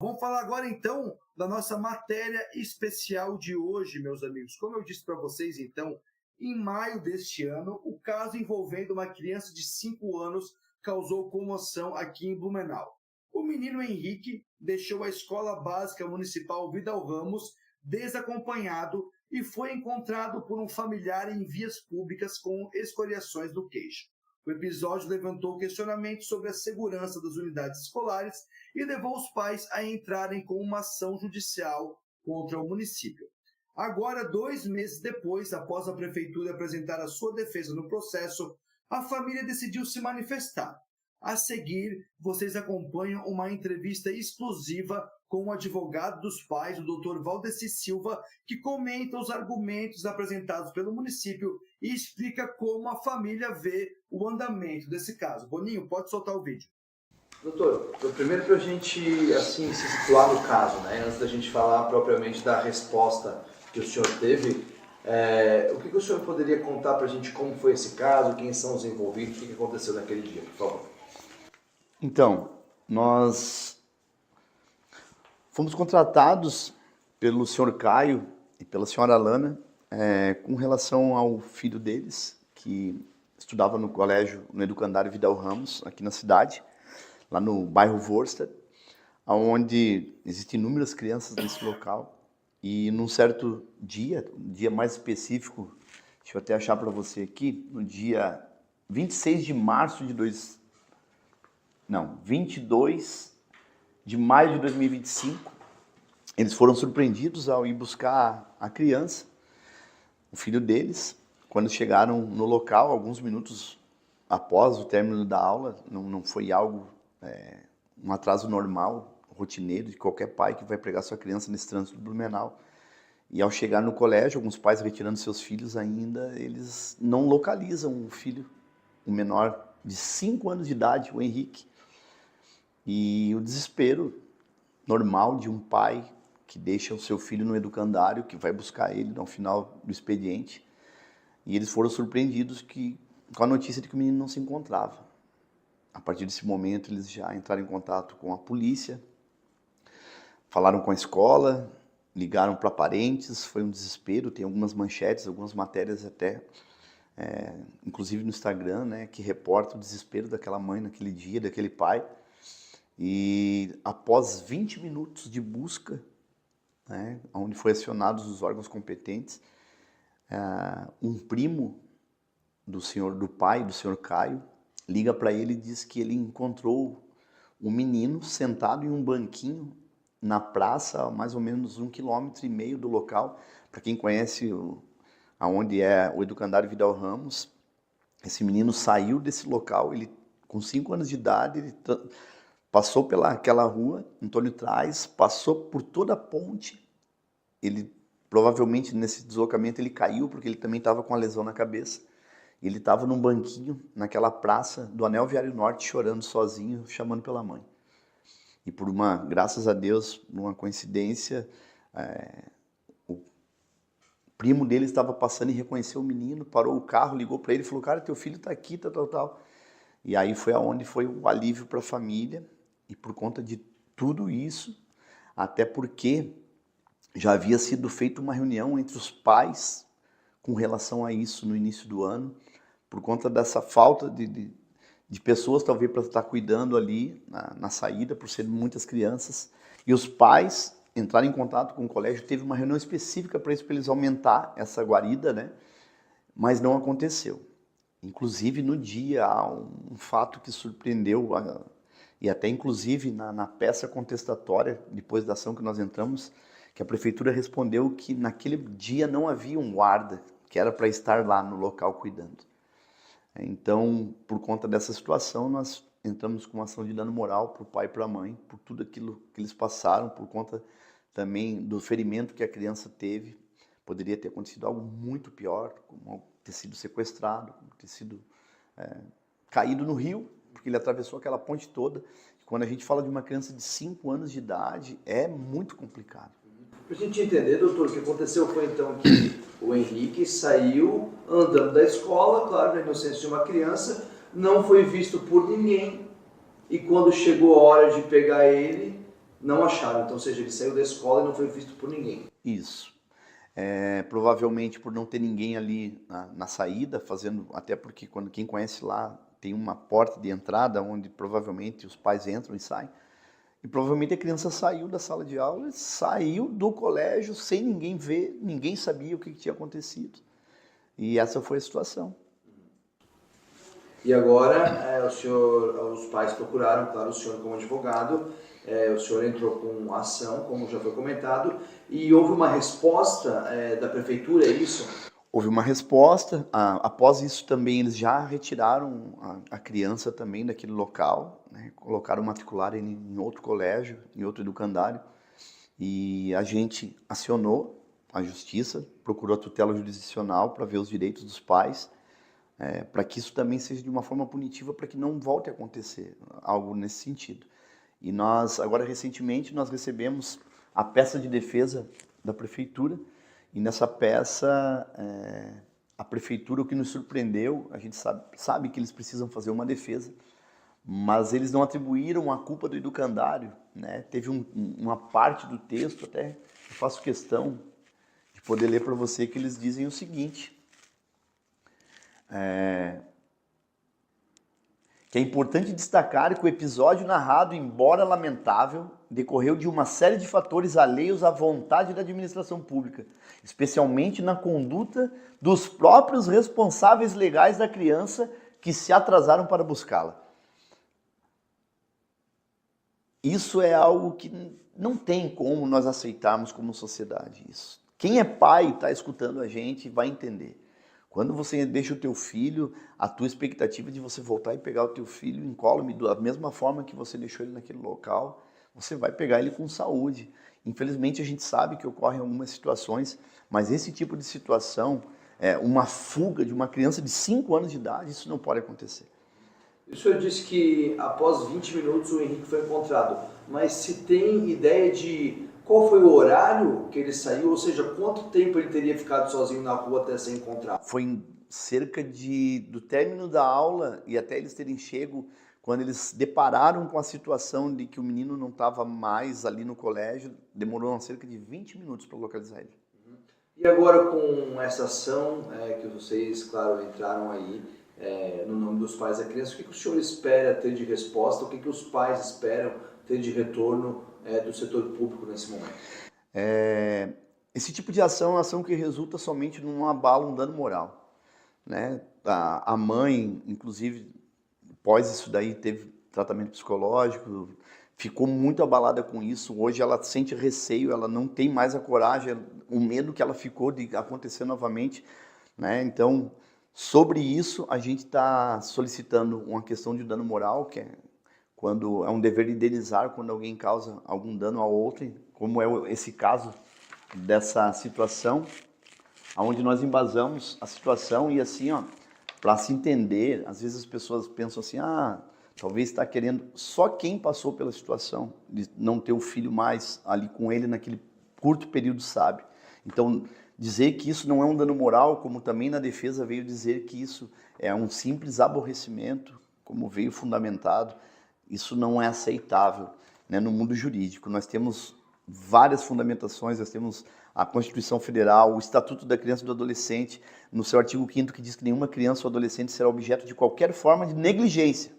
Vamos falar agora então da nossa matéria especial de hoje, meus amigos. Como eu disse para vocês, então, em maio deste ano, o caso envolvendo uma criança de 5 anos causou comoção aqui em Blumenau. O menino Henrique deixou a escola básica municipal Vidal Ramos desacompanhado e foi encontrado por um familiar em vias públicas com escoriações no queixo. O episódio levantou questionamentos sobre a segurança das unidades escolares e levou os pais a entrarem com uma ação judicial contra o município. Agora, 2 meses depois, após a prefeitura apresentar a sua defesa no processo, a família decidiu se manifestar. A seguir, vocês acompanham uma entrevista exclusiva com o advogado dos pais, o Dr. Valdeci Silva, que comenta os argumentos apresentados pelo município e explica como a família vê o andamento desse caso. Boninho, pode soltar o vídeo. Doutor, primeiro para a gente assim, se situar no caso, né? Antes da gente falar propriamente da resposta que o senhor teve, o que o senhor poderia contar para a gente como foi esse caso, quem são os envolvidos, o que aconteceu naquele dia, por favor? Então, nós fomos contratados pelo senhor Caio e pela senhora Alana com relação ao filho deles, que estudava no colégio, no Educandário Vidal Ramos, aqui na cidade, lá no bairro Vorstadt, onde existem inúmeras crianças nesse local. E num certo dia, um dia mais específico, deixa eu até achar para você aqui, no dia 26 de março de 22 de maio de 2025, eles foram surpreendidos ao ir buscar a criança, o filho deles, quando chegaram no local, alguns minutos após o término da aula. Não foi algo, um atraso normal, rotineiro, de qualquer pai que vai pegar sua criança nesse trânsito do Blumenau. E ao chegar no colégio, alguns pais retirando seus filhos ainda, eles não localizam o filho, o menor de 5 anos de idade, o Henrique. E o desespero normal de um pai que deixa o seu filho no educandário, que vai buscar ele no final do expediente. E eles foram surpreendidos com a notícia de que o menino não se encontrava. A partir desse momento, eles já entraram em contato com a polícia, falaram com a escola, ligaram para parentes, foi um desespero. Tem algumas manchetes, algumas matérias até, inclusive no Instagram, né, que reportam o desespero daquela mãe naquele dia, daquele pai. E após 20 minutos de busca, né, onde foi acionados os órgãos competentes, um primo do pai, do senhor Caio, liga para ele e diz que ele encontrou um menino sentado em um banquinho na praça, a mais ou menos 1,5 km do local. Para quem conhece aonde é o Educandário Vidal Ramos, esse menino saiu desse local, ele com 5 anos de idade, ele passou pelaquela rua, Antônio Traz, passou por toda a ponte. Ele provavelmente nesse deslocamento ele caiu porque ele também estava com a lesão na cabeça. Ele estava num banquinho naquela praça do Anel Viário Norte, chorando sozinho, chamando pela mãe. E graças a Deus, numa coincidência, o primo dele estava passando e reconheceu o menino, parou o carro, ligou para ele e falou: cara, teu filho está aqui, tal. E aí foi aonde foi o alívio para a família. E por conta de tudo isso, até porque já havia sido feita uma reunião entre os pais com relação a isso no início do ano, por conta dessa falta de pessoas talvez para estar cuidando ali na saída, por serem muitas crianças. E os pais entraram em contato com o colégio, teve uma reunião específica para isso, para eles aumentar essa guarida, né? Mas não aconteceu. Inclusive no dia há um fato que surpreendeu, e até inclusive na peça contestatória, depois da ação que nós entramos, que a prefeitura respondeu que naquele dia não havia um guarda, que era para estar lá no local cuidando. Então, por conta dessa situação, nós entramos com uma ação de dano moral para o pai e para a mãe, por tudo aquilo que eles passaram, por conta também do ferimento que a criança teve. Poderia ter acontecido algo muito pior, como ter sido sequestrado, como ter sido caído no rio, porque ele atravessou aquela ponte toda. Quando a gente fala de uma criança de 5 anos de idade, é muito complicado. Para a gente entender, doutor, o que aconteceu foi então que o Henrique saiu andando da escola, claro, na inocência de uma criança, não foi visto por ninguém, e quando chegou a hora de pegar ele, não acharam. Então, ou seja, ele saiu da escola e não foi visto por ninguém. Isso. Provavelmente por não ter ninguém ali na saída, até porque quem conhece lá tem uma porta de entrada onde provavelmente os pais entram e saem. E provavelmente a criança saiu da sala de aula, saiu do colégio sem ninguém ver, ninguém sabia o que tinha acontecido. E essa foi a situação. E agora os pais procuraram, claro, o senhor como advogado, o senhor entrou com ação, como já foi comentado, e houve uma resposta da prefeitura, é isso? Houve uma resposta, após isso também eles já retiraram a criança também daquele local, né? Colocaram matricular em outro colégio, em outro educandário, e a gente acionou a justiça, procurou a tutela jurisdicional para ver os direitos dos pais, para que isso também seja de uma forma punitiva, para que não volte a acontecer algo nesse sentido. E nós, agora recentemente, nós recebemos a peça de defesa da prefeitura, e nessa peça, a prefeitura, o que nos surpreendeu, a gente sabe que eles precisam fazer uma defesa, mas eles não atribuíram a culpa do educandário, né? Teve uma parte do texto, até eu faço questão de poder ler para você, que eles dizem o seguinte, que é importante destacar que o episódio narrado, embora lamentável, decorreu de uma série de fatores alheios à vontade da administração pública, especialmente na conduta dos próprios responsáveis legais da criança que se atrasaram para buscá-la. Isso é algo que não tem como nós aceitarmos como sociedade. Isso. Quem é pai e está escutando a gente vai entender. Quando você deixa o teu filho, a tua expectativa de você voltar e pegar o teu filho incólume, da mesma forma que você deixou ele naquele local, você vai pegar ele com saúde. Infelizmente a gente sabe que ocorrem algumas situações, mas esse tipo de situação, uma fuga de uma criança de 5 anos de idade, isso não pode acontecer. O senhor disse que após 20 minutos o Henrique foi encontrado, mas se tem ideia de qual foi o horário que ele saiu, ou seja, quanto tempo ele teria ficado sozinho na rua até ser encontrado? Foi cerca do término da aula e até eles terem chego, quando eles depararam com a situação de que o menino não estava mais ali no colégio, demorou cerca de 20 minutos para localizar ele. E agora com essa ação que vocês, claro, entraram aí no nome dos pais da criança, o que o senhor espera ter de resposta, o que os pais esperam ter de retorno do setor público nesse momento? Esse tipo de ação é uma ação que resulta somente num abalo, um dano moral, né? A mãe, inclusive, após isso daí, teve tratamento psicológico, ficou muito abalada com isso. Hoje ela sente receio, ela não tem mais a coragem, o medo que ela ficou de acontecer novamente, né? Então, sobre isso, a gente está solicitando uma questão de dano moral, que é quando é um dever indenizar quando alguém causa algum dano a outrem, como é esse caso dessa situação, onde nós embasamos a situação e assim, para se entender, às vezes as pessoas pensam assim, talvez está querendo, só quem passou pela situação de não ter o filho mais ali com ele naquele curto período sabe. Então, dizer que isso não é um dano moral, como também na defesa veio dizer que isso é um simples aborrecimento, como veio fundamentado, isso não é aceitável, né, no mundo jurídico. Nós temos várias fundamentações, nós temos a Constituição Federal, o Estatuto da Criança e do Adolescente, no seu artigo 5º, que diz que nenhuma criança ou adolescente será objeto de qualquer forma de negligência,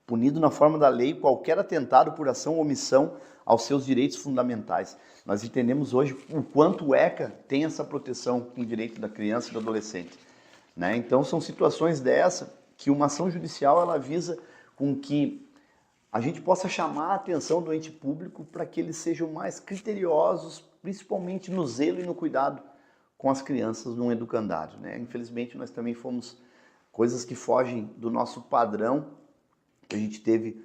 punido na forma da lei qualquer atentado por ação ou omissão aos seus direitos fundamentais. Nós entendemos hoje o quanto o ECA tem essa proteção com o direito da criança e do adolescente, né? Então são situações dessa que uma ação judicial ela visa com que a gente possa chamar a atenção do ente público para que eles sejam mais criteriosos, principalmente no zelo e no cuidado com as crianças num educandário, né? Infelizmente nós também fomos coisas que fogem do nosso padrão, que a gente teve,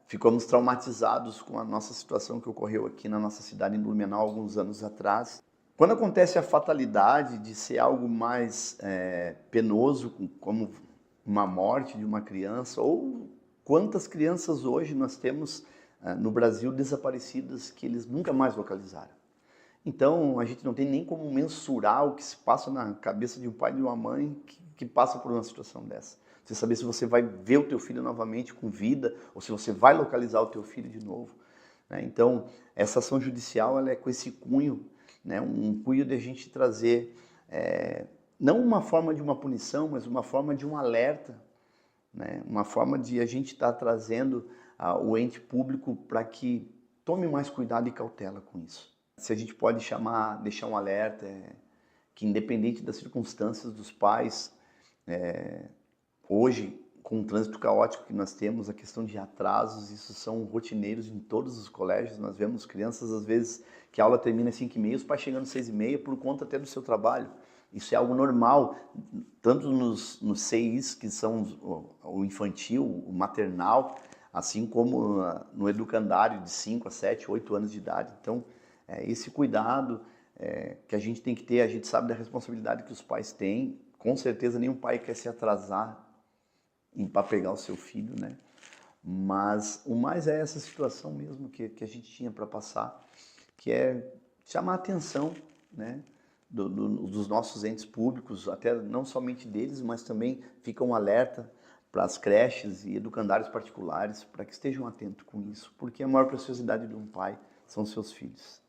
ficamos traumatizados com a nossa situação que ocorreu aqui na nossa cidade em Blumenau alguns anos atrás. Quando acontece a fatalidade de ser algo mais penoso, como uma morte de uma criança, ou quantas crianças hoje nós temos no Brasil desaparecidas que eles nunca mais localizaram. Então a gente não tem nem como mensurar o que se passa na cabeça de um pai e de uma mãe que passa por uma situação dessa. Você saber se você vai ver o teu filho novamente com vida ou se você vai localizar o teu filho de novo. né? Então, essa ação judicial ela é com esse cunho, né? Um cunho de a gente trazer, não uma forma de uma punição, mas uma forma de um alerta, né? Uma forma de a gente estar trazendo o ente público para que tome mais cuidado e cautela com isso. Se a gente pode deixar um alerta, que independente das circunstâncias dos pais, hoje, com o trânsito caótico que nós temos, a questão de atrasos, isso são rotineiros em todos os colégios. Nós vemos crianças, às vezes, que a aula termina às 5h30, os pais chegando às 6h30 por conta até do seu trabalho. Isso é algo normal, tanto nos CIs, que são o infantil, o maternal, assim como no educandário de 5 a 7, 8 anos de idade. Então, esse cuidado que a gente tem que ter, a gente sabe da responsabilidade que os pais têm. Com certeza nenhum pai quer se atrasar para pegar o seu filho, né? Mas o mais é essa situação mesmo que a gente tinha para passar, que é chamar a atenção, né, dos nossos entes públicos, até não somente deles, mas também fica um alerta para as creches e educandários particulares, para que estejam atentos com isso, porque a maior preciosidade de um pai são seus filhos.